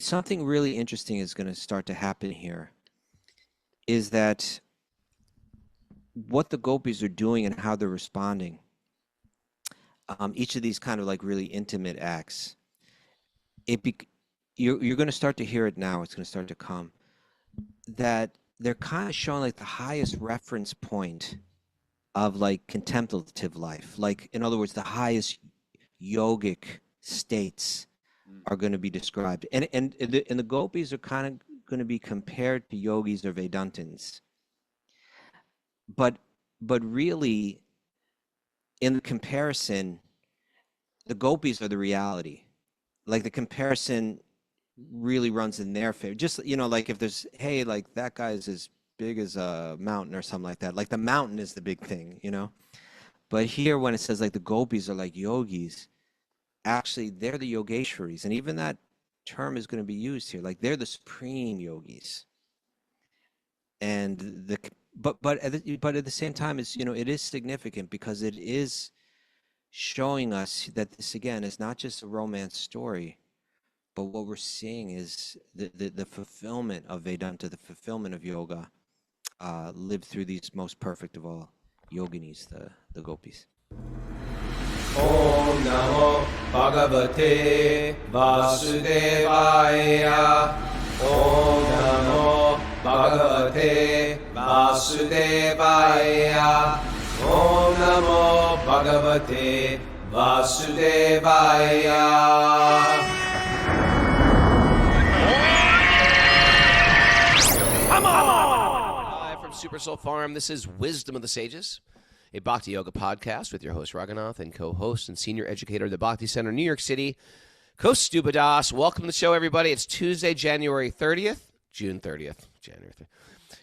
something really interesting is going to start to happen here, is that what the gopis are doing and how they're responding, each of these kind of like really intimate acts, you're going to start to hear it now. It's going to start to come, that they're kind of showing like the highest reference point of like contemplative life. Like, in other words, the highest yogic states are going to be described. And the gopis are kind of going to be compared to yogis or Vedantins. But really, in the comparison, the gopis are the reality. Like, the comparison really runs in their favor. Just, like if there's, hey, like that guy's as big as a mountain or something like that. Like the mountain is the big thing, But here, when it says like the gopis are like yogis, actually they're the yogeshwaris, and even that term is going to be used here. Like, they're the supreme yogis. And but at the same time, it's it is significant because it is showing us that this again is not just a romance story, but what we're seeing is the fulfillment of Vedanta, the fulfillment of yoga, lived through these most perfect of all yoginis, the gopis. Om Namo Bhagavate Vasudevaya. Om Namo Bhagavate Vasudevaya. Om Namo Bhagavate Vasudevaya. Live from Super Soul Farm, this is Wisdom of the Sages, a Bhakti Yoga podcast with your host Raghunath and co-host and senior educator of the Bhakti Center, New York City, Kaustubha. Welcome to the show, everybody. It's Tuesday, June 30th.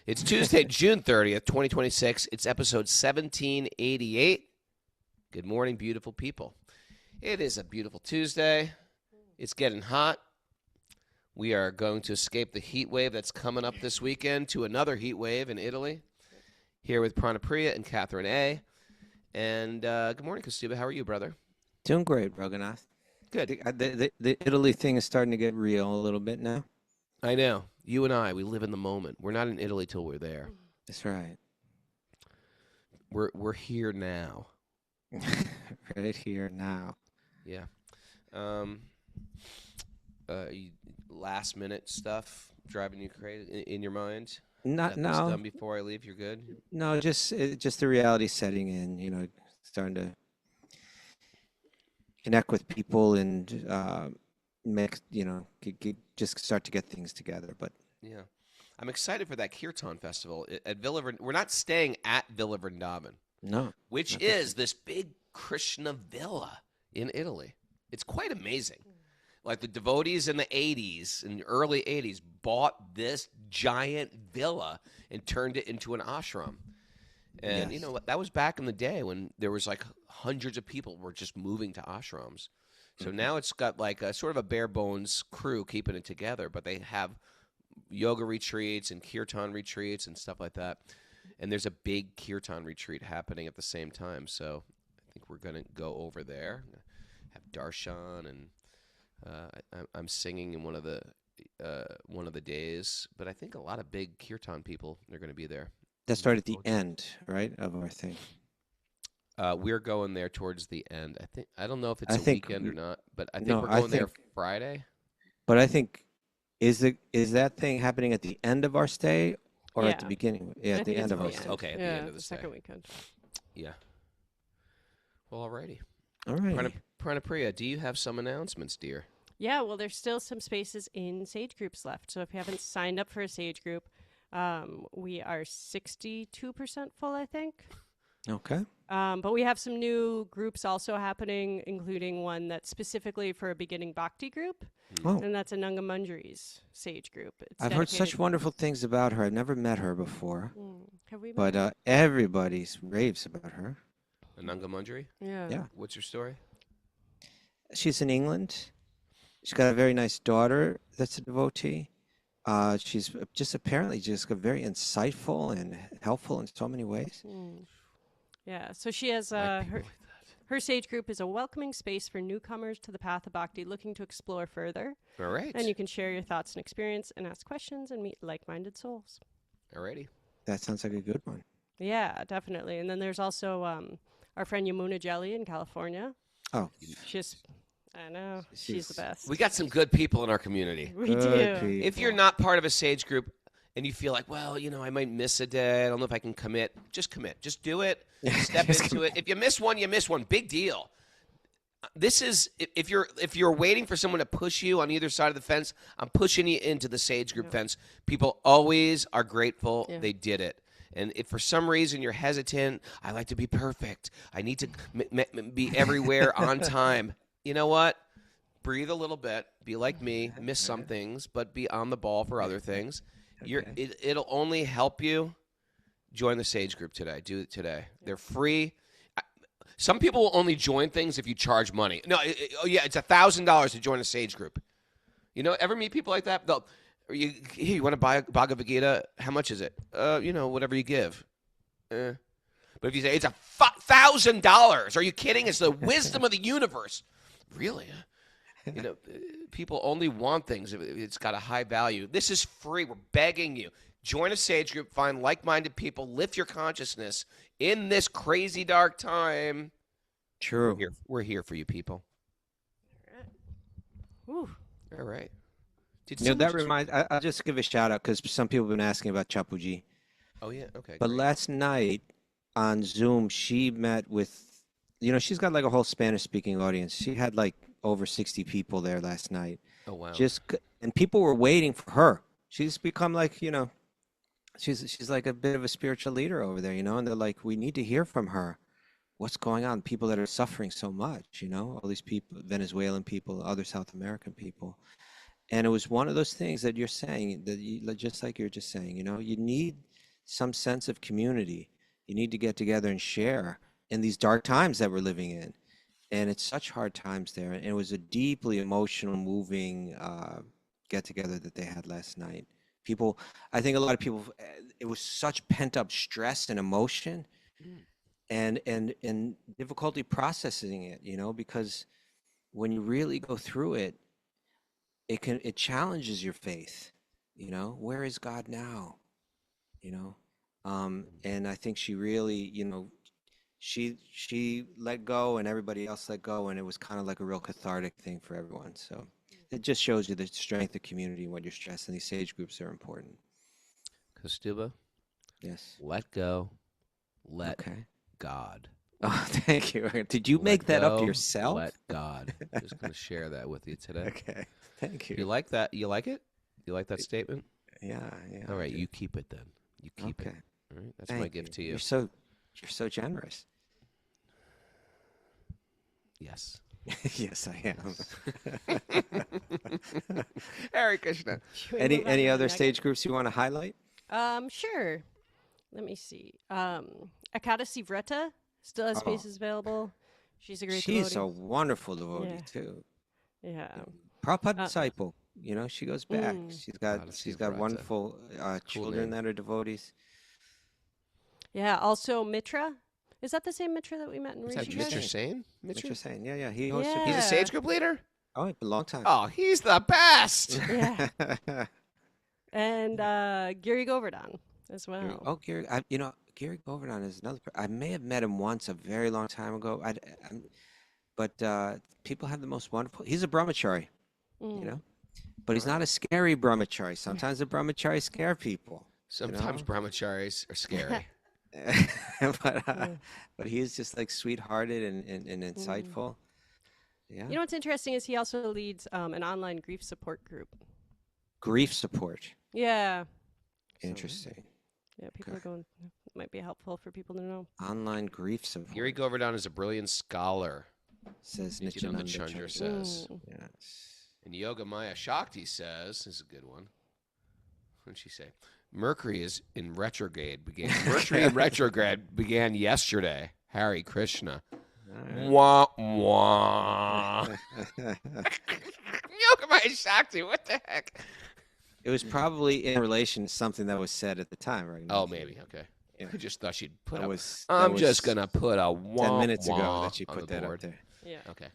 It's Tuesday, June 30th, 2026. It's episode 1788. Good morning, beautiful people. It is a beautiful Tuesday. It's getting hot. We are going to escape the heat wave that's coming up this weekend to another heat wave in Italy. Here with Pranapriya and Catherine A. And good morning, Kaustubha. How are you, brother? Doing great, Raghunath. Good. The Italy thing is starting to get real a little bit now. I know. You and I, we live in the moment. We're not in Italy till we're there. That's right. We're here now. Right here now. Yeah. Last minute stuff driving you crazy in your mind? Not Nothing's now. Done before I leave, you're good? No, just the reality setting in, starting to connect with people and make, just start to get things together. But yeah, I'm excited for that Kirtan festival at Villa. We're not staying at Villa Vrindavan. No, which is this big Krishna villa in Italy. It's quite amazing. Like, the devotees in the 80s, in the early 80s, bought this giant villa and turned it into an ashram. And, yes. That was back in the day when there was, like, hundreds of people were just moving to ashrams. So now it's got, like, a sort of a bare-bones crew keeping it together. But they have yoga retreats and kirtan retreats and stuff like that. And there's a big kirtan retreat happening at the same time. So I think we're going to go over there, have darshan, and I'm singing in one of the days. But I think a lot of big kirtan people are going to be there. That started at the end, right, of our thing. We're going there towards the end. I don't know if it's a weekend or not, but I think we're going there Friday. But I think is that thing happening at the end of our stay or at the beginning? Yeah, at the end of our stay. Okay, at the end of the second weekend. Yeah. Well, alrighty. All right. Pranapriya, do you have some announcements, dear? Yeah, well, there's still some spaces in Sage groups left. So if you haven't signed up for a Sage group, we are 62% full, I think. Okay. But we have some new groups also happening, including one that's specifically for a beginning bhakti group. Oh. And that's Ananga Manjari's Sage group. I've heard such wonderful things about her. I've never met her before. Have we met But her? everybody raves about her. Ananga Manjari? Yeah. What's your story? She's in England. She's got a very nice daughter that's a devotee. She's just apparently just very insightful and helpful in so many ways. Yeah, so she has Her sage group is a welcoming space for newcomers to the path of bhakti looking to explore further. All right. And you can share your thoughts and experience and ask questions and meet like-minded souls. Alrighty. That sounds like a good one. Yeah, definitely. And then there's also our friend Yamuna Jelly in California. Oh. I know. She's the best. We got some good people in our community. We do. If you're not part of a sage group and you feel like, well, I might miss a day. I don't know if I can commit. Just commit. Just do it. Step into it. If you miss one, you miss one. Big deal. This is if you're waiting for someone to push you on either side of the fence, I'm pushing you into the sage group fence. People always are grateful they did it. And if for some reason you're hesitant, I like to be perfect. I need to be everywhere on time. You know what? Breathe a little bit. Be like me. Miss some things, but be on the ball for other things. It'll only help you. Join the sage group today. Do it today. They're free. Some people will only join things if you charge money. No, it's $1,000 to join a sage group. Ever meet people like that? You want to buy a Bhagavad Gita? How much is it? Whatever you give. But if you say it's $1,000, are you kidding? It's the wisdom of the universe. Really? People only want things if it's got a high value. This is free. We're begging you. Join a sage group. Find like-minded people. Lift your consciousness in this crazy dark time. True. We're here for you, people. All right. That reminds. I'll just give a shout out because some people have been asking about Chapuji. Oh yeah. Okay. But great. last night on Zoom, she met with. She's got like a whole Spanish-speaking audience. She had like over 60 people there last night. Oh wow. And people were waiting for her. She's become like she's like a bit of a spiritual leader over there, and they're like, we need to hear from her. What's going on? People that are suffering so much, all these people, Venezuelan people, other South American people. And it was one of those things that you're saying, just like you're just saying, you need some sense of community. You need to get together and share in these dark times that we're living in. And it's such hard times there. And it was a deeply emotional, moving get-together that they had last night. I think a lot of people, it was such pent-up stress and emotion and difficulty processing it, because when you really go through it, it challenges your faith, where is God now, and I think she really, she let go and everybody else let go, and it was kind of like a real cathartic thing for everyone. So it just shows you the strength of community when you're stressed, and these sage groups are important. Kaustubha? Yes. Let go. Let God. Oh, thank you. Did you make that up yourself? Let God. Just going to share that with you today. Okay. Thank you. You like that? You like it? You like that statement? Yeah. All right, you keep it then. You keep it. All right, that's my gift to you. You're so generous. Yes. Yes, I am. Hare Krishna. Any other stage groups you want to highlight? Sure. Let me see. Akadasi Vreta still has spaces available. She's a great devotee. She's a wonderful devotee too. Yeah. Prabhupada disciple. She goes back. She's got Vreta. wonderful children that are devotees. Yeah. Also Mitra. Is that the same Mitra that we met in Is that Rishikesh? Mr. Sane? Mr. Sane. Yeah. He hosted. He's a sage group leader? Oh, a long time. Oh, he's the best. Yeah. And Giri Govardhan as well. Gary. Gary Govardhan is another. I may have met him once a very long time ago. But people have the most wonderful. He's a brahmachari, but he's not a scary brahmachari. Sometimes the brahmacharis scare people. Sometimes brahmacharis are scary. But he's just like sweethearted and insightful. Yeah. What's interesting is he also leads an online grief support group. Grief support. Yeah. Interesting. Yeah, people are going. It might be helpful for people to know. Online grief support. Giri Govardhan is a brilliant scholar. Says Nityananda Nityananda Chandra Chandra. says. Yes. And Yoga Maya Shakti says, this is a good one. What did she say? Mercury is in retrograde. Began yesterday. Hare Krishna. Right. Wah wah. Yoga Maya Shakti. What the heck? It was probably in relation to something that was said at the time, right? Oh, maybe. Okay. Yeah. I just thought she'd put That up. was that I'm just was gonna put a womp 10 minutes ago womp that she on put the that up board. there. Yeah. Okay.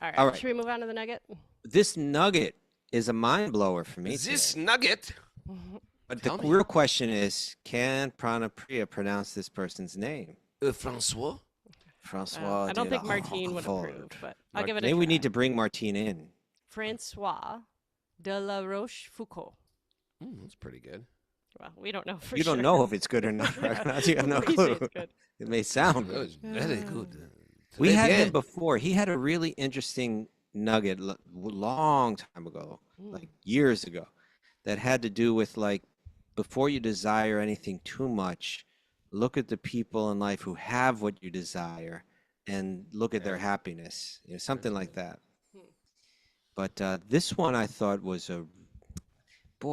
All right. All right. Should we move on to the nugget? This nugget is a mind blower for me This today. nugget. But Tell the me. real question is, can Pranapriya pronounce this person's name? Francois. Francois. I don't de think la Martine would Roquefort. approve, but I'll give it a Maybe try. we need to bring Martine in. Francois de la Rochefoucauld. That's pretty good. Well, we don't know for You sure. don't know if it's good or not. Raghunath. You have no We say clue. it's good. It may sound That good. was very good. We Très had bien. him before. He had a really interesting nugget long time ago, like years ago, that had to do with like, before you desire anything too much, look at the people in life who have what you desire and look at their happiness, something like that. But this one I thought was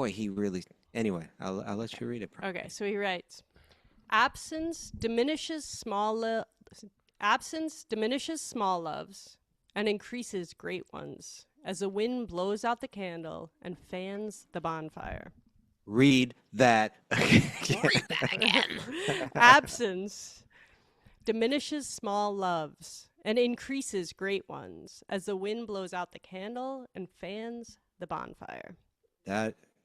he really, anyway, I'll let you read it. Okay, so he writes, absence diminishes small loves and increases great ones, as the wind blows out the candle and fans the bonfire. Read that. Read that again. Absence diminishes small loves and increases great ones, as the wind blows out the candle and fans the bonfire.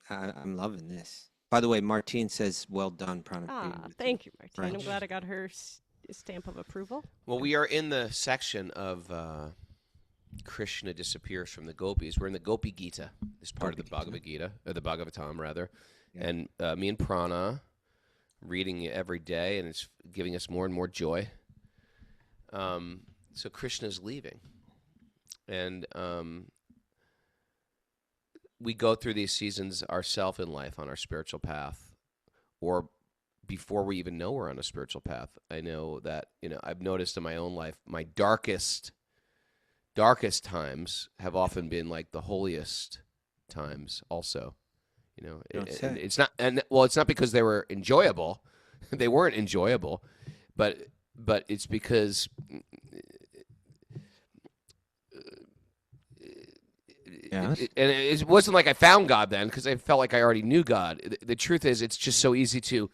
I'm loving this. By the way, Martine says, well done, Pranapriya. Thank you, Martine. I'm French. glad I got her stamp of approval. Well, we are in the section of Krishna disappears from the Gopis. We're in the Gopi Gita, this part of the Bhagavad Gita, or the Bhagavatam, rather. Yeah. And me and Prana reading it every day, and it's giving us more and more joy. So Krishna's leaving. And we go through these seasons ourselves in life on our spiritual path, or before we even know we're on a spiritual path. I know that, I've noticed in my own life, my darkest times have often been like the holiest times also. It's not, it's not because they were enjoyable. They weren't enjoyable, but it's because it wasn't like I found God then, because I felt like I already knew God. The truth is, it's just so easy to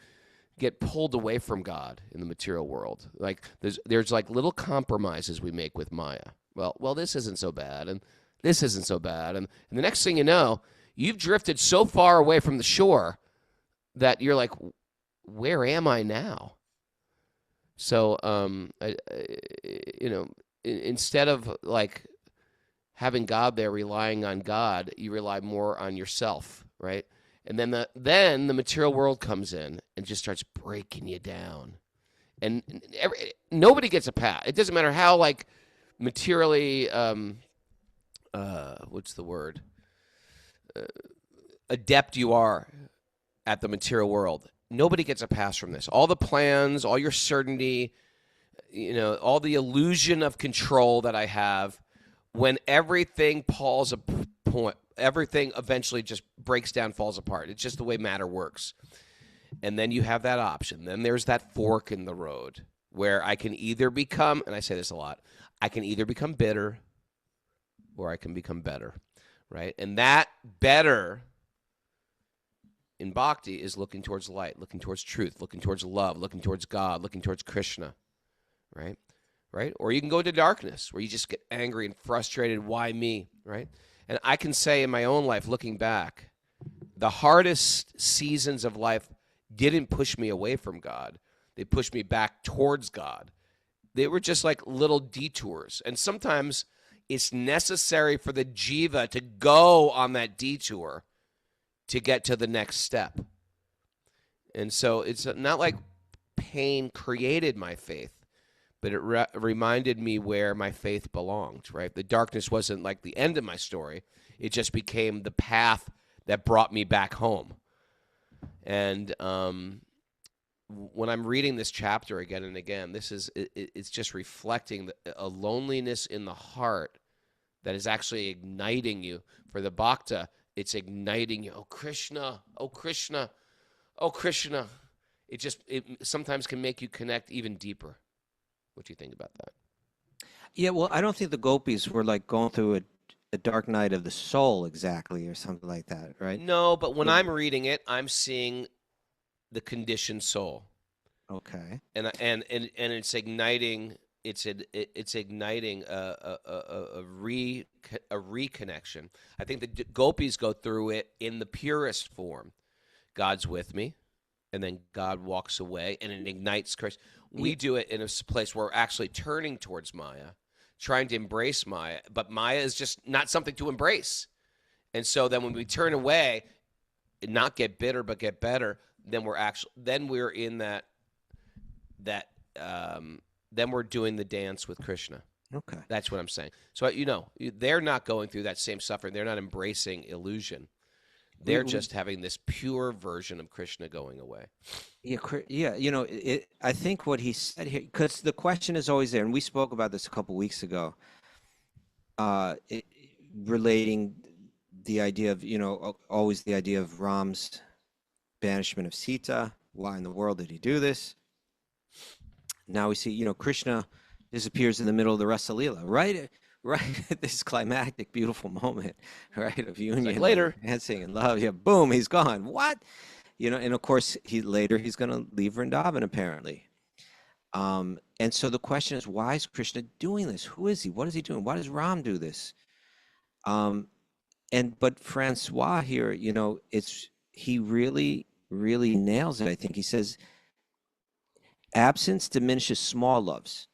get pulled away from God in the material world. Like there's like little compromises we make with Maya. Well, this isn't so bad, and this isn't so bad, and the next thing you know, you've drifted so far away from the shore that you're like, where am I now? So, instead of like having God there, relying on God, you rely more on yourself, right? And then the material world comes in and just starts breaking you down. And nobody gets a pass. It doesn't matter how like materially, what's the word? Adept you are at the material world. Nobody gets a pass from this. All the plans, all your certainty, all the illusion of control that I have, when everything everything eventually just breaks down, falls apart. It's just the way matter works. And then you have that option. Then there's that fork in the road where I can either become, and I say this a lot, I can either become bitter or I can become better, right? And that better in bhakti is looking towards light, looking towards truth, looking towards love, looking towards God, looking towards Krishna, right? Or you can go into darkness where you just get angry and frustrated. Why me, right? And I can say in my own life, looking back, the hardest seasons of life didn't push me away from God. They pushed me back towards God. They were just like little detours. And sometimes it's necessary for the jiva to go on that detour to get to the next step. And so it's not like pain created my faith, but it reminded me where my faith belonged, right? The darkness wasn't like the end of my story. It just became the path that brought me back home. And when I'm reading this chapter again and again, it's just reflecting a loneliness in the heart that is actually igniting you. For the bhakta, it's igniting you. Oh, Krishna, oh, Krishna, oh, Krishna. It sometimes can make you connect even deeper. What do you think about that? Yeah, well, I don't think the gopis were like going through a dark night of the soul exactly, or something like that, right? No, but when I'm reading it, I'm seeing the conditioned soul. Okay. and it's igniting. It's igniting a reconnection. I think the Gopis go through it in the purest form. God's with me, and then God walks away, and it ignites Christ. We do it in a place where we're actually turning towards Maya, trying to embrace Maya, but Maya is just not something to embrace. And so then when we turn away, not get bitter but get better, then we're in that then we're doing the dance with Krishna. Okay. That's what I'm saying. So they're not going through that same suffering. They're not embracing illusion. They're just having this pure version of Krishna going away. Yeah. I think what he said here, because the question is always there, and we spoke about this a couple weeks ago, relating the idea of, always the idea of Ram's banishment of Sita. Why in the world did he do this? Now we see, Krishna disappears in the middle of the Rasa Leela, right at this climactic, beautiful moment, right, of union, like later, dancing and love. Yeah, boom, he's gone. What? And of course, he's going to leave Vrindavan, apparently. And so the question is, why is Krishna doing this? Who is he? What is he doing? Why does Ram do this? But Francois here, he really, really nails it. I think he says, absence diminishes small loves.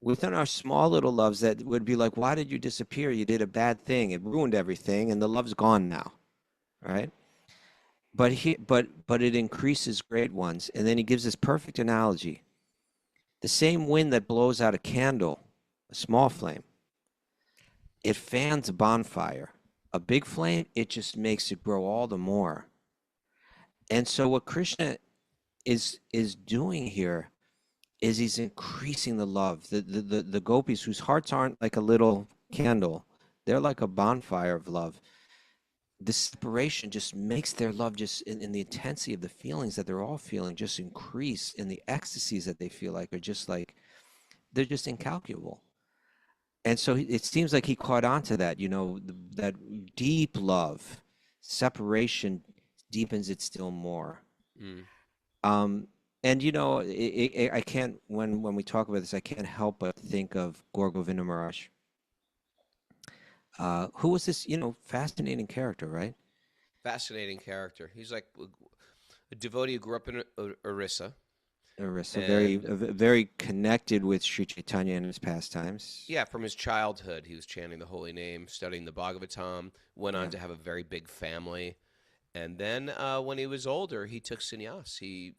Within our small little loves, that would be like, why did you disappear? You did a bad thing. It ruined everything, and the love's gone now, right? But it increases great ones. And then he gives this perfect analogy. The same wind that blows out a candle, a small flame, it fans a bonfire. A big flame, it just makes it grow all the more. And so what Krishna is doing here is he's increasing the love. The gopis, whose hearts aren't like a little candle, they're like a bonfire of love. This separation just makes their love, just in the intensity of the feelings that they're all feeling, just increase, and the ecstasies that they feel like are just like, they're just incalculable. And so it seems like he caught on to that, that deep love. Separation deepens it still more. And I can't, when we talk about this, I can't help but think of Gaur Govinda Maharaj, who was this, fascinating character, right? Fascinating character. He's like a devotee who grew up in Orissa. Very connected with Sri Chaitanya and his pastimes. Yeah, from his childhood, he was chanting the holy name, studying the Bhagavatam, went on to have a very big family. And then when he was older, he took sannyas. He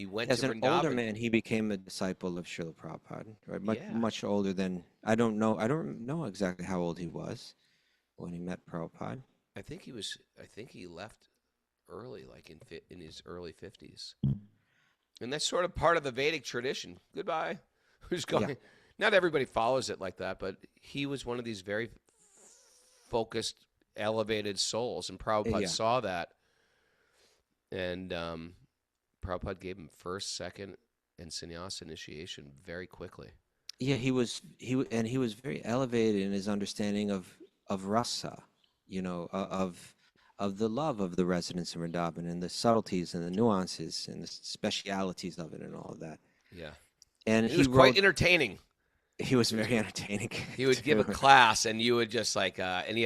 went As to an Vrindavan. older man, he became a disciple of Srila Prabhupada, right? Much older than, I don't know exactly how old he was when he met Prabhupada. I think he left early, like in his early 50s. And that's sort of part of the Vedic tradition. Goodbye. Who's going? Yeah. Not everybody follows it like that, but he was one of these very focused, elevated souls, and Prabhupada saw that. And Prabhupada gave him first, second, and sannyas initiation very quickly. Yeah, he was very elevated in his understanding of rasa, of the love of the residents of Vrindavan, and the subtleties and the nuances and the specialities of it and all of that. Yeah. And he was quite entertaining. He was very entertaining. He would give a class, and you would just like, and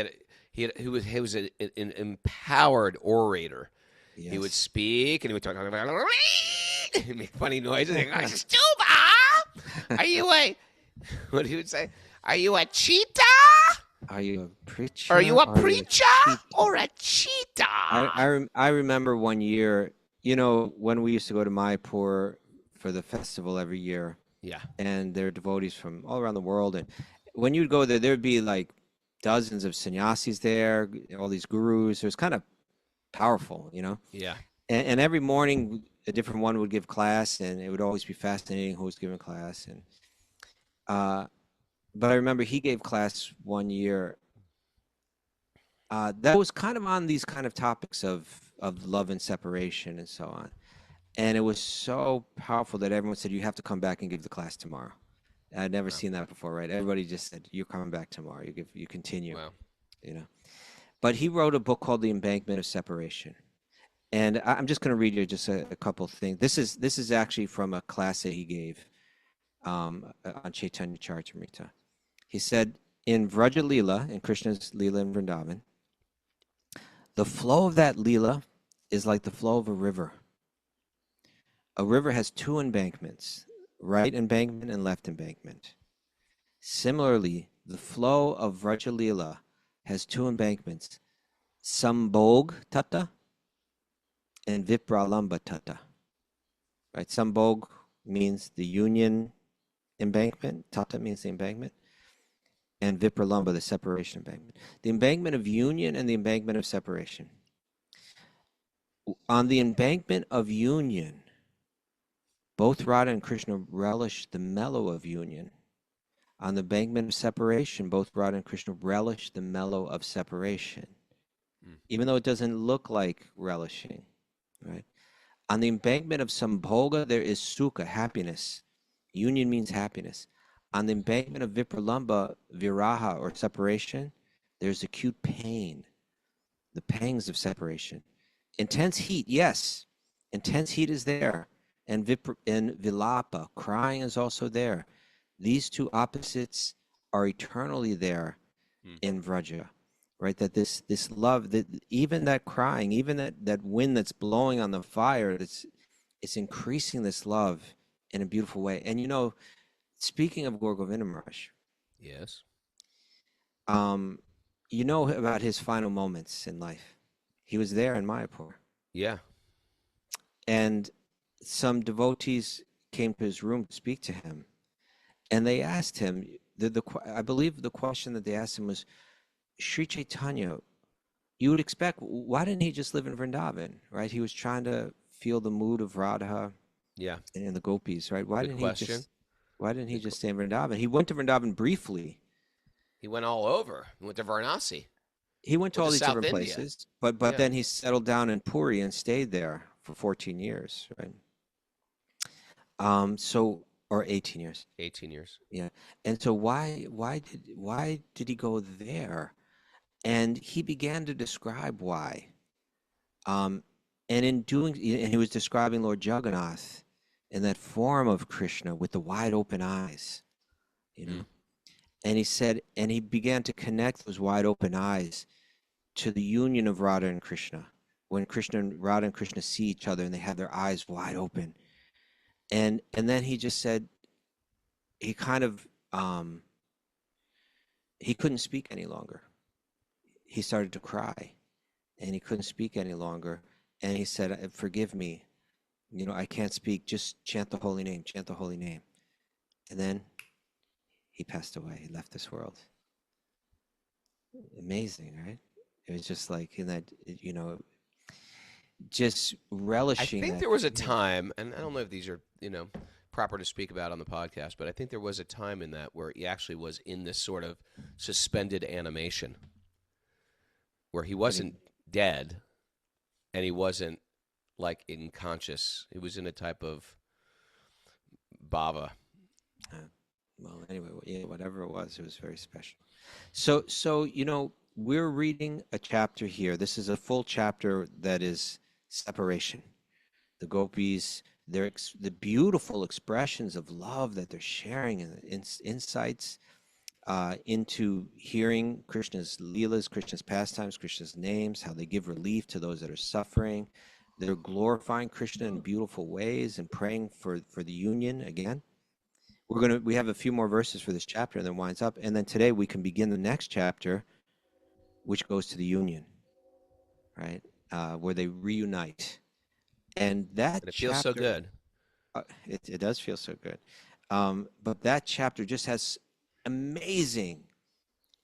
he was an empowered orator. Yes. He would speak, and he would talk about, he'd make funny noises. Like, Kaustubha, are you a, what he would say? Are you a cheetah? Are you a preacher? Are you a preacher or a cheetah? I remember one year, when we used to go to Mayapur for the festival every year. Yeah. And there are devotees from all around the world. And when you'd go there, there'd be like dozens of sannyasis there, all these gurus. It was kind of powerful, Yeah. And every morning, a different one would give class, and it would always be fascinating who was giving class. And but I remember he gave class one year that was kind of on these kind of topics of love and separation and so on. And it was so powerful that everyone said, you have to come back and give the class tomorrow. I'd never seen that before, right? Everybody just said, you're coming back tomorrow. You continue, Wow. But he wrote a book called The Embankment of Separation. And I'm just going to read you just a couple things. This is actually from a class that he gave on Chaitanya Charitamrita. He said, in Vraja Leela, in Krishna's Leela in Vrindavan, the flow of that Leela is like the flow of a river. A river has two embankments, right embankment and left embankment. Similarly, the flow of Vraja Leela has two embankments, Sambhog Tata and Vipralamba Tata. Right? Sambhog means the union embankment, Tata means the embankment, and Vipralamba, the separation embankment. The embankment of union and the embankment of separation. On the embankment of union, both Radha and Krishna relish the mellow of union. On the embankment of separation, both Radha and Krishna relish the mellow of separation, even though it doesn't look like relishing, right? On the embankment of Sambhoga, there is sukha, happiness. Union means happiness. On the embankment of Vipralamba, viraha, or separation, there's acute pain, the pangs of separation. Intense heat, yes, intense heat is there. And vilapa, crying is also there. These two opposites are eternally there in Vraja, right? That this love, that even that crying, even that wind that's blowing on the fire, it's increasing this love in a beautiful way. And you know, speaking of Gaur Govinda Maharaj, Yes. you know about his final moments in life. He was there in Mayapur. Yeah. And some devotees came to his room to speak to him. And they asked him, I believe the question that they asked him was, Sri Chaitanya, you would expect, why didn't he just live in Vrindavan, right? He was trying to feel the mood of Radha Yeah. and the Gopis, right? Why Good didn't question. he just stay in Vrindavan? He went to Vrindavan briefly. He went all over. He went to Varanasi. He went to all these South different India. places, but Yeah. then he settled down in Puri and stayed there for 14 years, right? Or 18 years. 18 years. Yeah. And so why did he go there? And he began to describe why. And in doing, and he was describing Lord Jagannath in that form of Krishna with the wide open eyes, you know. And he said, and he began to connect those wide open eyes to the union of Radha and Krishna. When Radha and Krishna see each other and they have their eyes wide open. And then he just said, he kind of, he couldn't speak any longer. He started to cry and he couldn't speak any longer. And he said, forgive me, you know, I can't speak, just chant the holy name, chant the holy name. And then he passed away, he left this world. Amazing, right? It was just like in that, you know, just relishing. I think there was a time, and I don't know if these are, you know, proper to speak about on the podcast, but I think there was a time in that where he actually was in this sort of suspended animation where he wasn't dead and he wasn't like unconscious. He was in a type of bhava. Well, anyway, yeah, whatever it was very special. So you know, we're reading a chapter here. This is a full chapter that is separation. The Gopis, the beautiful expressions of love that they're sharing and insights into hearing Krishna's leelas, Krishna's pastimes, Krishna's names, how they give relief to those that are suffering. They're glorifying Krishna in beautiful ways and praying for the union again. We have a few more verses for this chapter and then winds up. And then today we can begin the next chapter, which goes to the union, right? Where they reunite. And that it feels so good. It does feel so good. But that chapter just has amazing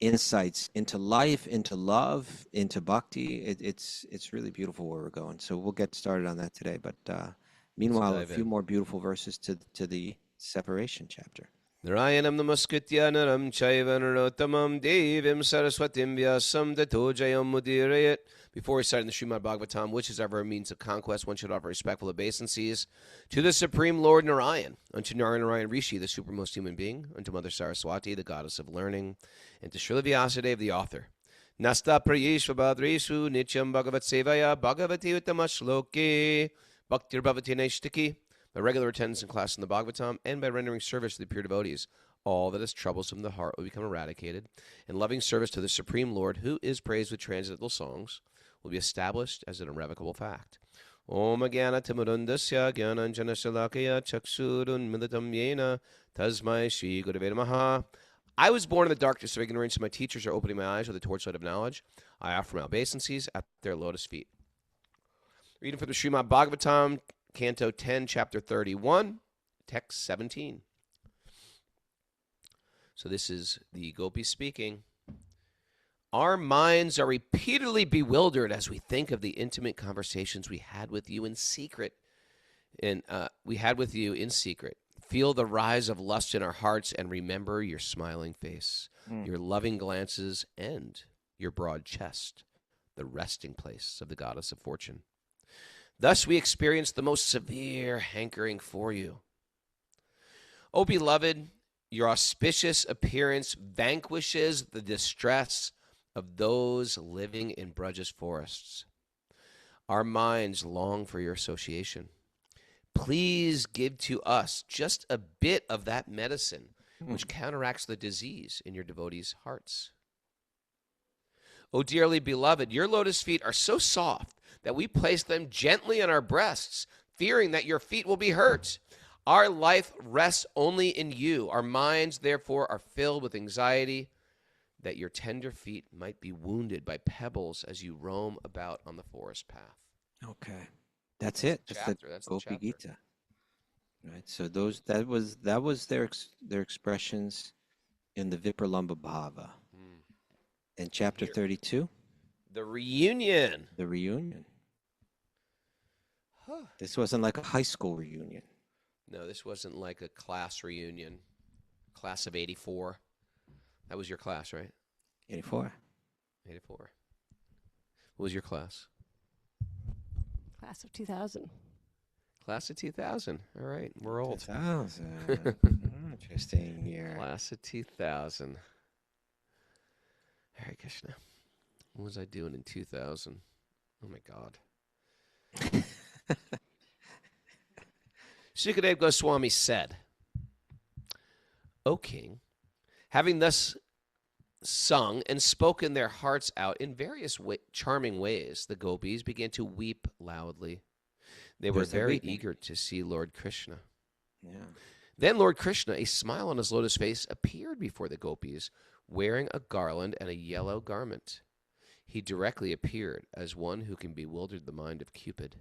insights into life, into love, into bhakti. It's really beautiful where we're going. So we'll get started on that today. But meanwhile, a few more beautiful verses to the separation chapter. Narayanam namaskritya naram chaiva narottamam devim saraswatim vyasam tato jayam mudirayat. Before we start in the Srimad Bhagavatam, which is ever a means of conquest, one should offer respectful obeisances to the Supreme Lord Narayan, unto Narayan Rishi, the supermost human being, unto Mother Saraswati, the goddess of learning, and to Srila Vyasadeva, the author. Nasta prayeshva badreshu nityam bhagavat sevaya bhagavati uttama bhaktir bhavati naishtiki. By regular attendance in class in the Bhagavatam and by rendering service to the pure devotees, all that is troublesome in the heart will become eradicated, and loving service to the Supreme Lord, who is praised with transcendental songs, will be established as an irrevocable fact. Om Jnana Timurundasya Jnananjana Shalakaya Chakshurun Militam Yena Tasmai Shri Gurave Namaha. I was born in the darkness of ignorance, and my teachers are opening my eyes with the torchlight of knowledge. I offer my obeisances at their lotus feet. Reading from the Srimad Bhagavatam, Canto 10, Chapter 31, Text 17. So this is the Gopis speaking. Our minds are repeatedly bewildered as we think of the intimate conversations we had with you in secret. Feel the rise of lust in our hearts and remember your smiling face, your loving glances, and your broad chest, the resting place of the goddess of fortune. Thus we experience the most severe hankering for you. O beloved, your auspicious appearance vanquishes the distress of those living in Braja's forests. Our minds long for your association. Please give to us just a bit of that medicine which counteracts the disease in your devotees' hearts. O dearly beloved, your lotus feet are so soft that we place them gently on our breasts, fearing that your feet will be hurt. Our life rests only in you. Our minds, therefore, are filled with anxiety that your tender feet might be wounded by pebbles as you roam about on the forest path. Okay, that's it. That's the Gopi Gita. Right. So that was their expressions in the Vipralamba Bhava. In chapter 32, the reunion. The reunion. This wasn't like a high school reunion. No, this wasn't like a class reunion. Class of 84. That was your class, right? 84. 84. What was your class? Class of 2000. Class of 2000. All right, we're old. 2000. Interesting year. Class of 2000. Hare Krishna. What was I doing in 2000? Oh my God. Śukadeva Goswami said, O king, having thus sung and spoken their hearts out in various charming ways, the gopis began to weep loudly. They were very eager to see Lord Krishna. Yeah. Then Lord Krishna, a smile on his lotus face, appeared before the gopis, wearing a garland and a yellow garment. He directly appeared as one who can bewilder the mind of Cupid,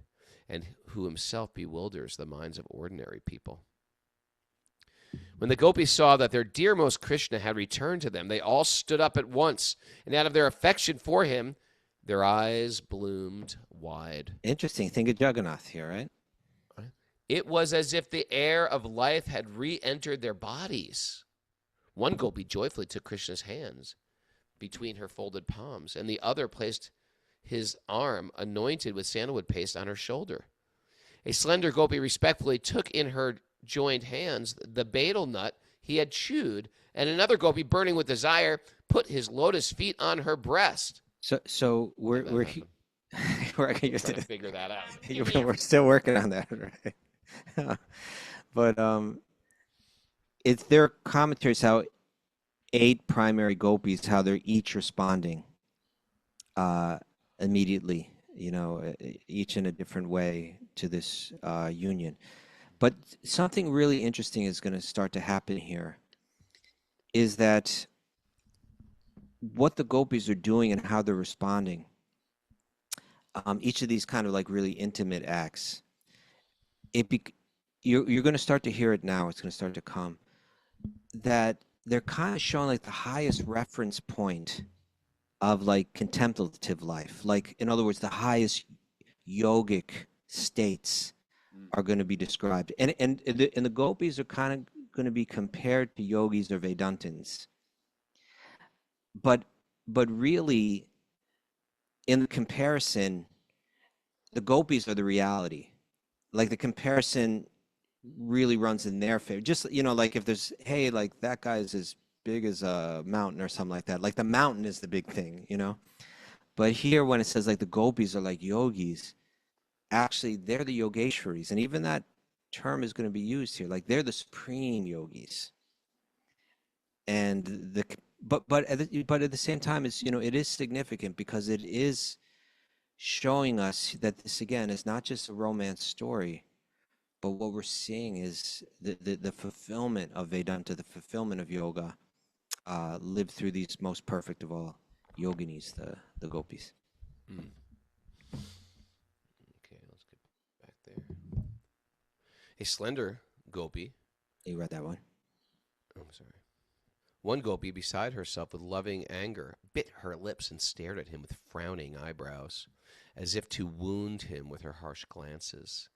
and who himself bewilders the minds of ordinary people. When the gopis saw that their dearmost Krishna had returned to them, they all stood up at once, and out of their affection for him, their eyes bloomed wide. Interesting. Think of Jagannath here, right? It was as if the air of life had re-entered their bodies. One gopi joyfully took Krishna's hands between her folded palms, and the other placed his arm, anointed with sandalwood paste, on her shoulder. A slender gopi respectfully took in her joined hands the betel nut he had chewed, and another gopi, burning with desire, put his lotus feet on her breast. So we're trying to figure that out. We're still working on that, right? But it's their commentaries how 8 primary gopis, how they're each responding immediately, each in a different way to this union. But something really interesting is going to start to happen here is that what the gopis are doing and how they're responding, each of these kind of like really intimate acts, you're going to start to hear it now. It's going to start to come that they're kind of showing like the highest reference point of like contemplative life. Like, in other words, the highest yogic states are going to be described. And the gopis are kind of going to be compared to yogis or Vedantins. But really, in the comparison, the gopis are the reality. Like, the comparison really runs in their favor. Just, like if there's, hey, like that guy's as big as a mountain or something like that. Like the mountain is the big thing, you know? But here, when it says like the gopis are like yogis, actually they're the yogeshwaris. And even that term is going to be used here. Like they're the supreme yogis. And but at the same time, it's, you know, it is significant because it is showing us that this again is not just a romance story, but what we're seeing is the fulfillment of Vedanta, the fulfillment of yoga, lived through these most perfect of all yoginis, the gopis. Mm. Okay, let's get back there. A slender gopi. You read that one? Oh, I'm sorry. One gopi, beside herself with loving anger, bit her lips and stared at him with frowning eyebrows, as if to wound him with her harsh glances.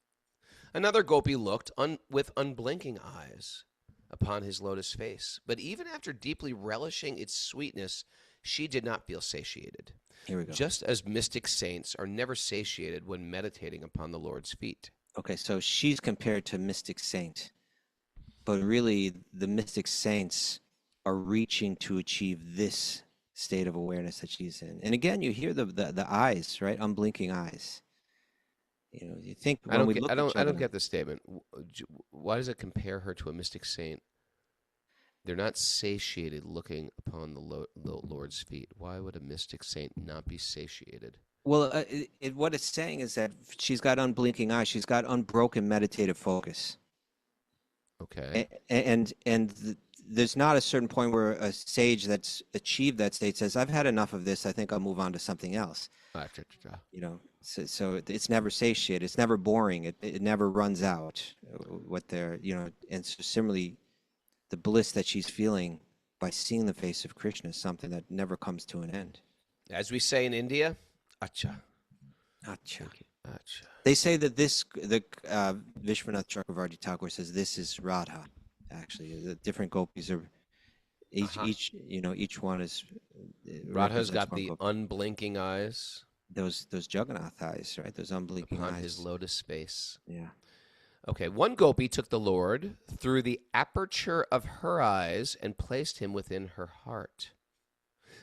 Another gopi looked with unblinking eyes upon his lotus face, but even after deeply relishing its sweetness, she did not feel satiated. Here we go. Just as mystic saints are never satiated when meditating upon the Lord's feet. Okay, so she's compared to mystic saint, but really the mystic saints are reaching to achieve this state of awareness that she's in. And again, you hear the eyes, right? Unblinking eyes. You know, you think I when we look I at don't get the statement. Why does it compare her to a mystic saint? They're not satiated looking upon the Lord's feet. Why would a mystic saint not be satiated? Well, what it's saying is that she's got unblinking eyes. She's got unbroken meditative focus. Okay. And there's not a certain point where a sage that's achieved that state says, "I've had enough of this. I think I'll move on to something else." You know, so it's never satiated. It's never boring. It never runs out. What they're, you know, and so similarly, the bliss that she's feeling by seeing the face of Krishna is something that never comes to an end. As we say in India, acha. Acha. Acha. They say that Vishwanath Chakravarti Thakur says this is Radha. Actually, the different gopis are each one is. Radha's got the unblinking eyes. Those Jagannath eyes, right? Those unblinking upon eyes. His lotus face. Yeah. Okay, one gopi took the Lord through the aperture of her eyes and placed him within her heart.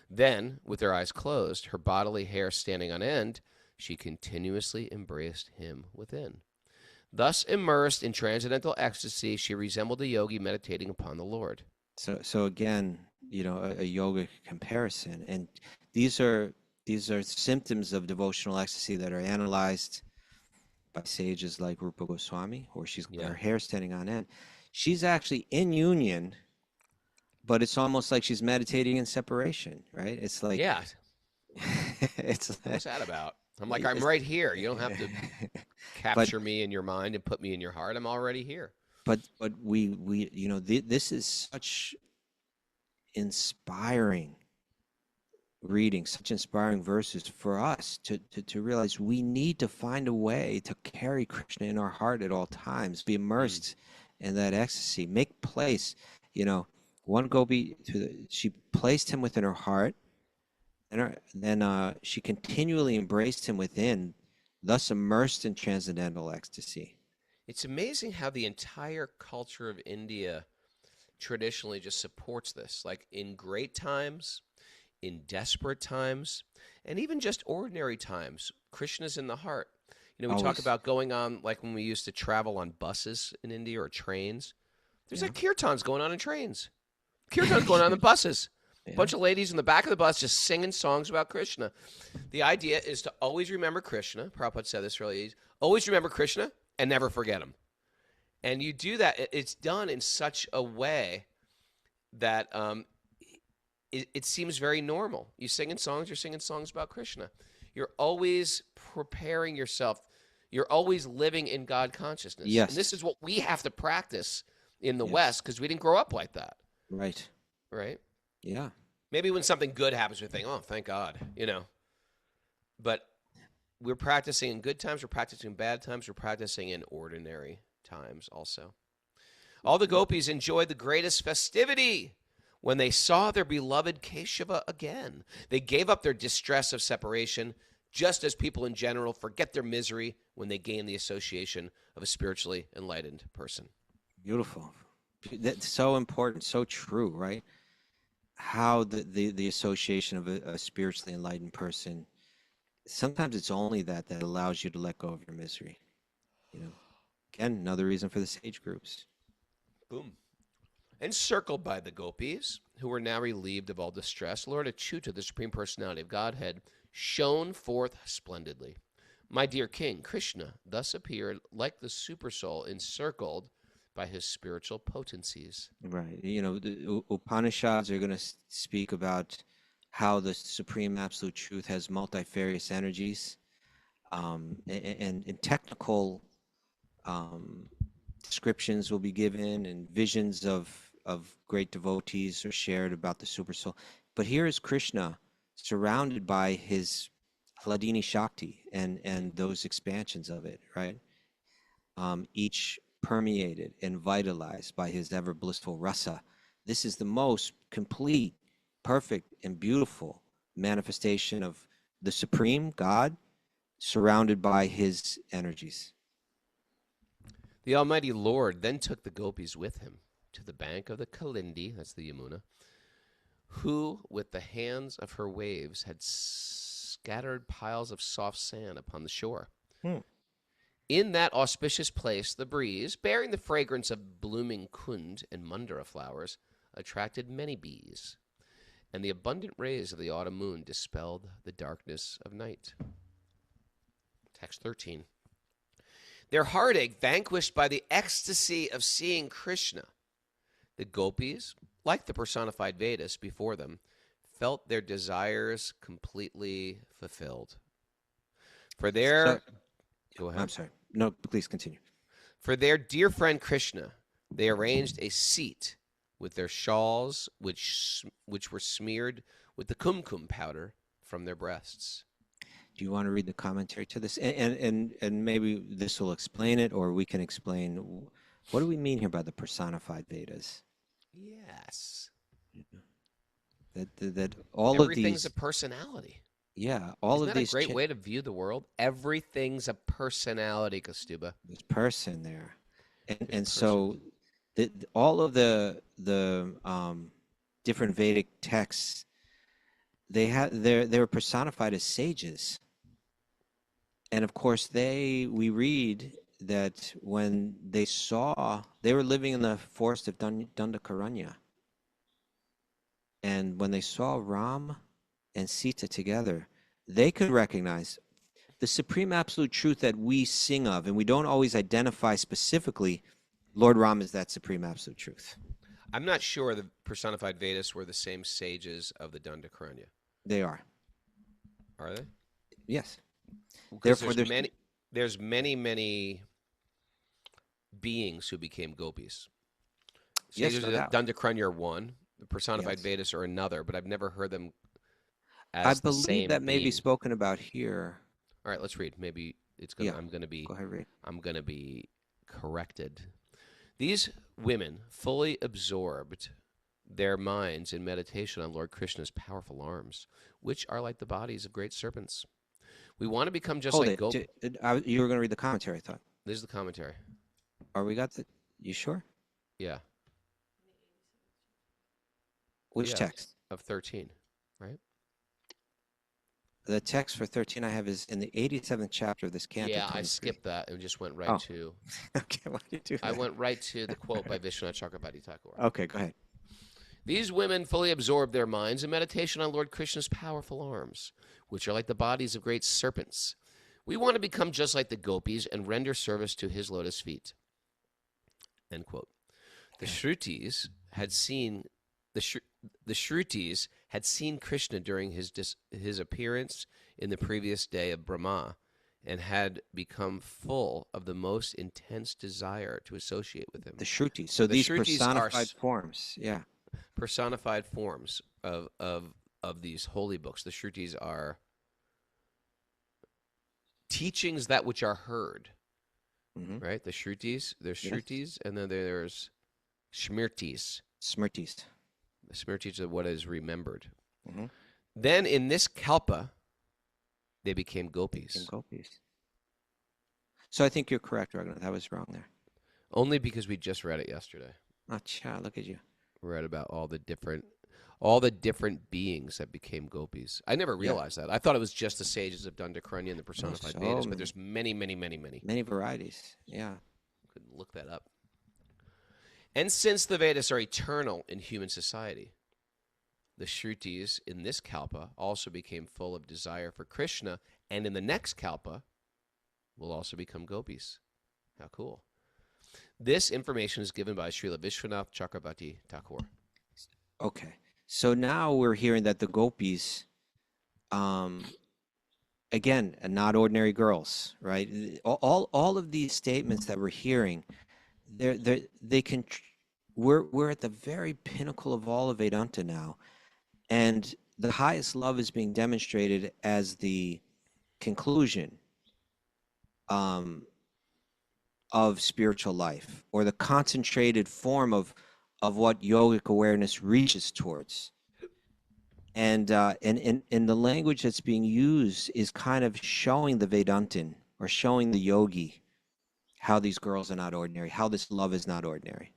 Then, with her eyes closed, her bodily hair standing on end, she continuously embraced him within. Thus immersed in transcendental ecstasy, she resembled a yogi meditating upon the Lord. So again, you know, a yogic comparison, and these are symptoms of devotional ecstasy that are analyzed by sages like Rupa Goswami, where she's got her hair standing on end. She's actually in union, but it's almost like she's meditating in separation, right? It's like What's that about? I'm like, I'm right here. You don't have to capture me in your mind and put me in your heart. I'm already here. But we you know, this is such inspiring reading, such inspiring verses for us to realize we need to find a way to carry Krishna in our heart at all times, be immersed in that ecstasy, make place. You know, one gopi, she placed him within her heart, and then she continually embraced him within, thus immersed in transcendental ecstasy. It's amazing how the entire culture of India traditionally just supports this. Like in great times, in desperate times, and even just ordinary times, Krishna's in the heart. You know, we talk about going on, like when we used to travel on buses in India or trains. There's like kirtans going on in trains. Kirtans going on in buses. A bunch of ladies in the back of the bus just singing songs about Krishna. The idea is to always remember Krishna. Prabhupada said this really easy. Always remember Krishna and never forget him. And you do that. It's done in such a way that it seems very normal. You're singing songs about Krishna. You're always preparing yourself. You're always living in God consciousness. Yes. And this is what we have to practice in the West because we didn't grow up like that. Right. Right? Yeah. Maybe when something good happens, we think, oh, thank God, you know. But we're practicing in good times, we're practicing in bad times, we're practicing in ordinary times also. All the gopis enjoyed the greatest festivity when they saw their beloved Keshava again. They gave up their distress of separation, just as people in general forget their misery when they gain the association of a spiritually enlightened person. Beautiful. That's so important, so true, right? how the association of a spiritually enlightened person, sometimes it's only that allows you to let go of your misery. You know, again, another reason for the sage groups. Boom. Encircled by the Gopis, who were now relieved of all distress, Lord Achyuta, the Supreme Personality of Godhead, shone forth splendidly. My dear King, Krishna thus appeared like the Supersoul encircled by his spiritual potencies. Right. You know, the Upanishads are going to speak about how the Supreme Absolute Truth has multifarious energies, and technical descriptions will be given, and visions of great devotees are shared about the super soul. But here is Krishna surrounded by his Hladini Shakti and those expansions of it, right? Each permeated and vitalized by his ever blissful rasa. This is the most complete, perfect, and beautiful manifestation of the Supreme God surrounded by his energies. The Almighty Lord then took the Gopis with him to the bank of the Kalindi, that's the Yamuna, who, with the hands of her waves, had scattered piles of soft sand upon the shore. In that auspicious place, the breeze, bearing the fragrance of blooming kund and mandara flowers, attracted many bees, and the abundant rays of the autumn moon dispelled the darkness of night. Text 13. Their heartache vanquished by the ecstasy of seeing Krishna, the Gopis, like the personified Vedas before them, felt their desires completely fulfilled. For their... Go ahead. I'm sorry. No, please continue. For their dear friend Krishna, they arranged a seat with their shawls, which were smeared with the kumkum powder from their breasts. Do you want to read the commentary to this? And maybe this will explain it, or we can explain, what do we mean here by the personified Vedas? Yes. That all Everything's of these... a personality. Yeah, all Isn't of that these... a great way to view the world? Everything's a personality, Kaustubha. There's person there. And There's so all of the different Vedic texts, they were personified as sages. And of course, we read that when they were living in the forest of Dandakaranya. And when they saw Ram and Sita together, they could recognize the Supreme Absolute Truth that we sing of, and we don't always identify specifically. Lord Ram is that Supreme Absolute Truth. I'm not sure the personified Vedas were the same sages of the Dandakaranya. They are. Are they? Yes. Therefore, there's many beings who became gopis. Yes, Sages no doubt. of Dandakaranya are one. The personified Yes. Vedas are another, but I've never heard them I as the same believe that may be being. spoken about here. All right, let's read. Maybe it's gonna. Yeah. Go ahead, read. I'm gonna be corrected. These women fully absorbed their minds in meditation on Lord Krishna's powerful arms, which are like the bodies of great serpents. We want to become just Hold like it. Gopis. You were going to read the commentary, I thought. This is the commentary. You sure? Yeah. Which Yeah, text? of 13, right? The text for 13 I have is in the 87th chapter of this canto. Yeah, I 23. skipped that and just went right to. Okay, why did you do that? I went right to the quote by Vishwanath Chakrabarti Thakur. Okay, go ahead. These women fully absorbed their minds in meditation on Lord Krishna's powerful arms, which are like the bodies of great serpents. We want to become just like the gopis and render service to his lotus feet. End quote. The Shrutis had seen Krishna during his appearance in the previous day of Brahma, and had become full of the most intense desire to associate with him. The Shrutis. So these Shrutis personified forms. Yeah. Personified forms of these holy books. The Shrutis are teachings that which are heard. Mm-hmm. Right? The Shrutis. There's Shrutis, and then there's Smrtis. Smrtis. The Smrtis are what is remembered. Mm-hmm. Then in this kalpa, they became gopis. So I think you're correct, Raghunath. I was wrong there. Only because we just read it yesterday. Acha, look at you. We read about all the different... all the different beings that became gopis. I never realized that. I thought it was just the sages of Dandakaranya and the personified Vedas, but there's many, many, many, many. Many varieties, yeah. Could look that up. And since the Vedas are eternal in human society, the Shrutis in this kalpa also became full of desire for Krishna, and in the next kalpa will also become gopis. How cool. This information is given by Srila Vishwanath Chakrabarti Thakur. Okay. So now we're hearing that the gopis, again, are not ordinary girls, right? All of these statements that we're hearing, we're at the very pinnacle of all of Vedanta now. And the highest love is being demonstrated as the conclusion of spiritual life, or the concentrated form of what yogic awareness reaches towards. And in the language that's being used is kind of showing the Vedantin, or showing the yogi, how these girls are not ordinary, how this love is not ordinary.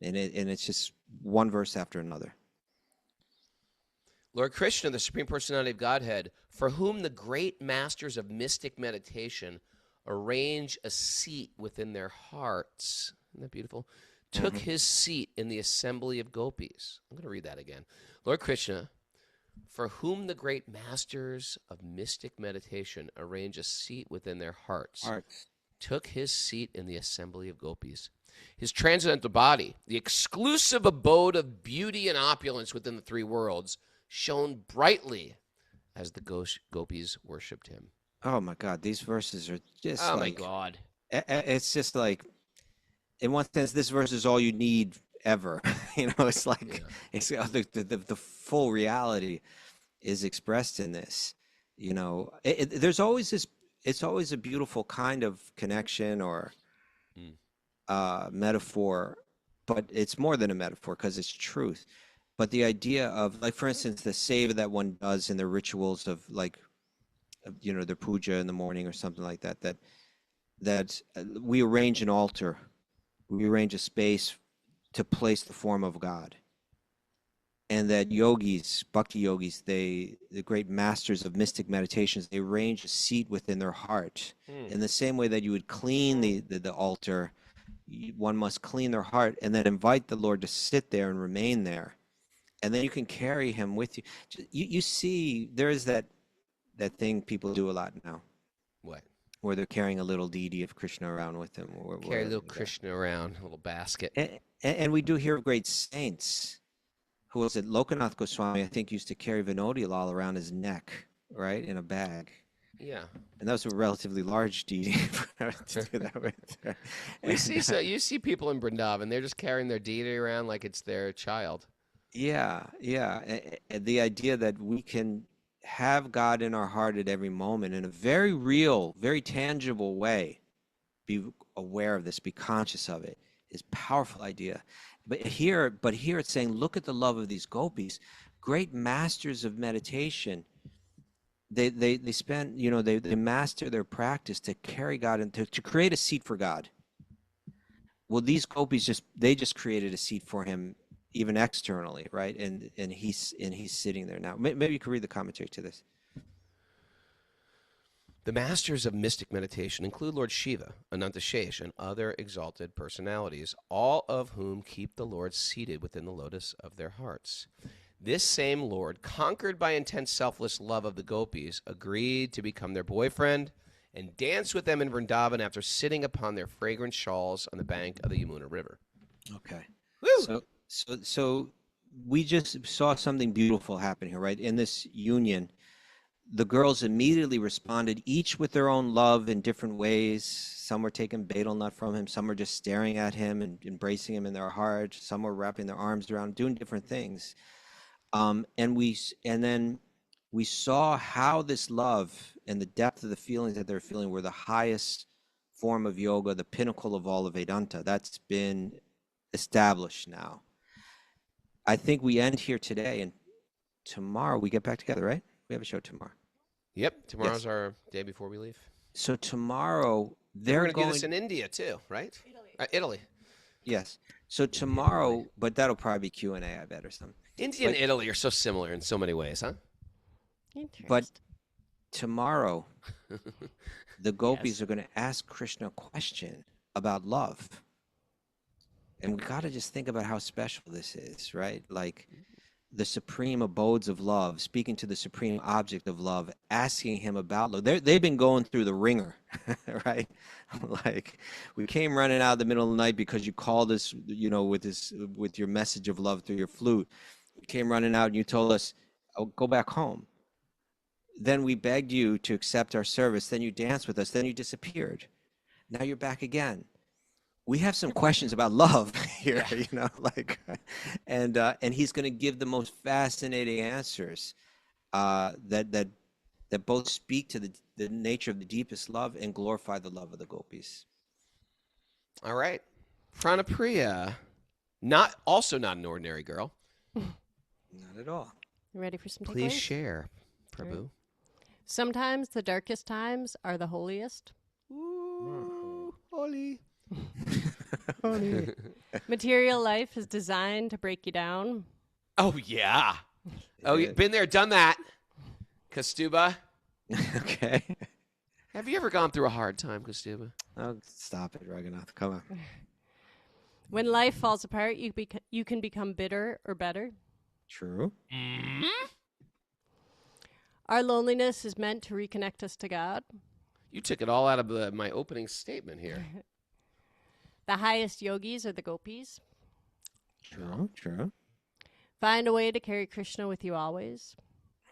And it's just one verse after another. Lord Krishna, the Supreme Personality of Godhead, for whom the great masters of mystic meditation arrange a seat within their hearts, isn't that beautiful? Took his seat in the assembly of gopis. I'm going to read that again. Lord Krishna, for whom the great masters of mystic meditation arrange a seat within their hearts, took his seat in the assembly of gopis. His transcendental body, the exclusive abode of beauty and opulence within the three worlds, shone brightly as the gopis worshipped him. Oh my God, these verses are just my God. It's just like, in one sense, this verse is all you need ever. It's like, it's the full reality is expressed in this. There's always this, it's always a beautiful kind of connection or metaphor, but it's more than a metaphor because it's truth. But the idea of, like, for instance, the seva that one does in the rituals of, like, their puja in the morning or something like that, that we arrange an altar, we arrange a space to place the form of God. And that yogis, bhakti yogis, the great masters of mystic meditations, they arrange a seat within their heart. In the same way that you would clean the altar, one must clean their heart and then invite the Lord to sit there and remain there. And then you can carry him with you. You see, there is that thing people do a lot now. What? Where they're carrying a little deity of Krishna around with them. Carry a little Krishna around, a little basket. And we do hear of great saints. Who was it? Lokanath Goswami, I think, used to carry Vinodi Lal around his neck, right, in a bag. Yeah. And that was a relatively large deity for to do that with. You see people in Vrindavan, they're just carrying their deity around like it's their child. Yeah. The idea that we can have God in our heart at every moment in a very real, very tangible way, be aware of this, be conscious of it, is a powerful idea. But here it's saying, look at the love of these gopis, great masters of meditation. They spend, they master their practice to carry God and to create a seat for God. Well, these gopis just created a seat for him, even externally, right? And he's sitting there now. Maybe you could read the commentary to this. The masters of mystic meditation include Lord Shiva, Anantashesh, and other exalted personalities, all of whom keep the Lord seated within the lotus of their hearts. This same Lord, conquered by intense selfless love of the gopis, agreed to become their boyfriend and dance with them in Vrindavan after sitting upon their fragrant shawls on the bank of the Yamuna River. Okay. Woo! So we just saw something beautiful happen here, right? In this union, the girls immediately responded, each with their own love in different ways. Some were taking betel nut from him. Some were just staring at him and embracing him in their heart. Some were wrapping their arms around, doing different things. And then we saw how this love and the depth of the feelings that they're feeling were the highest form of yoga, the pinnacle of all of Vedanta. That's been established now. I think we end here today, and tomorrow we get back together, right? We have a show tomorrow. Yep, tomorrow's our day before we leave. So tomorrow they're going to do this in India too, right? Italy. Yes. So tomorrow, but that'll probably be Q&A, I bet, or something. India and Italy are so similar in so many ways, huh? Interesting. But tomorrow, the Gopis are going to ask Krishna a question about love. And we got to just think about how special this is, right? Like the supreme abodes of love, speaking to the supreme object of love, asking him about love. They've been going through the ringer, right? Like, we came running out in the middle of the night because you called us, with your message of love through your flute. We came running out and you told us, "Oh, go back home." Then we begged you to accept our service. Then you danced with us. Then you disappeared. Now you're back again. We have some questions about love here, and he's going to give the most fascinating answers that both speak to the nature of the deepest love and glorify the love of the Gopis. All right. Pranapriya, not an ordinary girl. Not at all. You ready for some takeaways? Please share, Prabhu. Right. Sometimes the darkest times are the holiest. Ooh, holy. Material life is designed to break you down. Oh, yeah. Oh, you've been there, done that. Kaustubha. Okay. Have you ever gone through a hard time, Kaustubha? Oh, stop it, Raghunath. Come on. When life falls apart, you can become bitter or better. True. Mm-hmm. Our loneliness is meant to reconnect us to God. You took it all out of my opening statement here. The highest yogis are the Gopis. True. Find a way to carry Krishna with you always.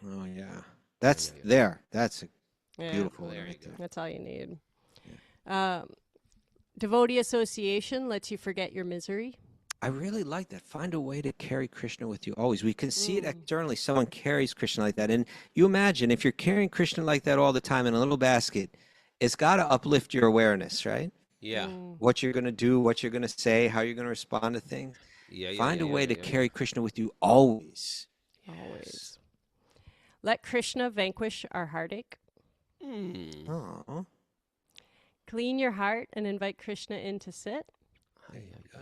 Oh, yeah. That's there. That's a beautiful one there you right go. there. That's all you need. Devotee association lets you forget your misery. I really like that. Find a way to carry Krishna with you always. We can see it externally. Someone carries Krishna like that. And you imagine if you're carrying Krishna like that all the time in a little basket, it's got to uplift your awareness, right? Yeah. What you're going to do, what you're going to say, how you're going to respond to things. Find a way to carry Krishna with you always. Always. Let Krishna vanquish our heartache. Oh. Clean your heart and invite Krishna in to sit.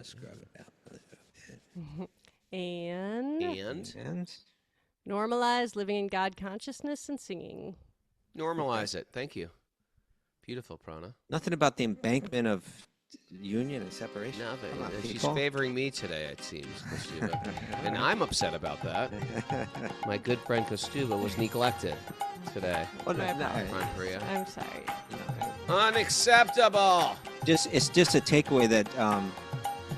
Scrub it down. And normalize living in God consciousness and singing. Normalize it. Thank you. Beautiful, Prana. Nothing about the embankment of union and separation. Nothing. She's favoring me today, it seems, Kaustubha. And I'm upset about that. My good friend Kaustubha was neglected today. Pranapriya. I'm sorry. Unacceptable. It's just a takeaway that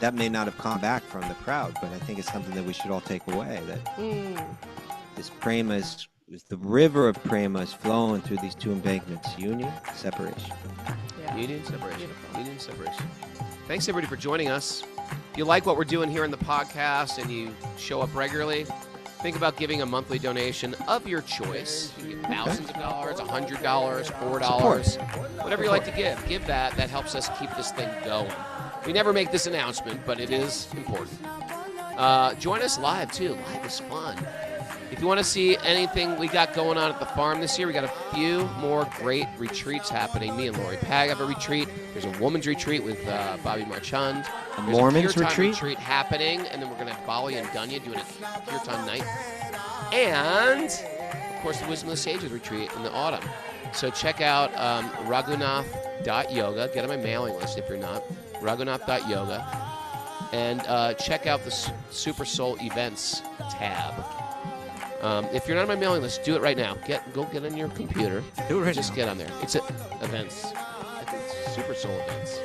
that may not have come back from the crowd, but I think it's something that we should all take away. That this prema is the river of prema is flowing through these two embankments: union, separation. Yeah. Union, separation. Beautiful. Union, separation. Thanks, everybody, for joining us. If you like what we're doing here in the podcast and you show up regularly, think about giving a monthly donation of your choice. You can give thousands of dollars, $100, $4, whatever you like to give. Give that. That helps us keep this thing going. We never make this announcement, but it is important. Join us live, too. Live is fun. If you want to see anything we got going on at the farm this year, we got a few more great retreats happening. Me and Lori Pag have a retreat. There's a woman's retreat with Bobby Marchand. There's Mormon's a Kirtan retreat happening, and then we're going to have Bali and Dunya doing a Kirtan night. And, of course, the Wisdom of the Sages retreat in the autumn. So check out Raghunath.yoga. Get on my mailing list if you're not. Raghunath.yoga. And check out the Super Soul Events tab. If you're not on my mailing list, do it right now. Go get on your computer. Do it right Just now. get on there. It's events. I think it's Super Soul Events.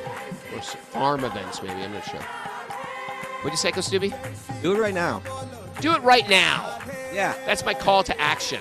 Or farm events, maybe. I'm not sure. What'd you say, Kaustubha? Do it right now. Do it right now. Yeah. That's my call to action.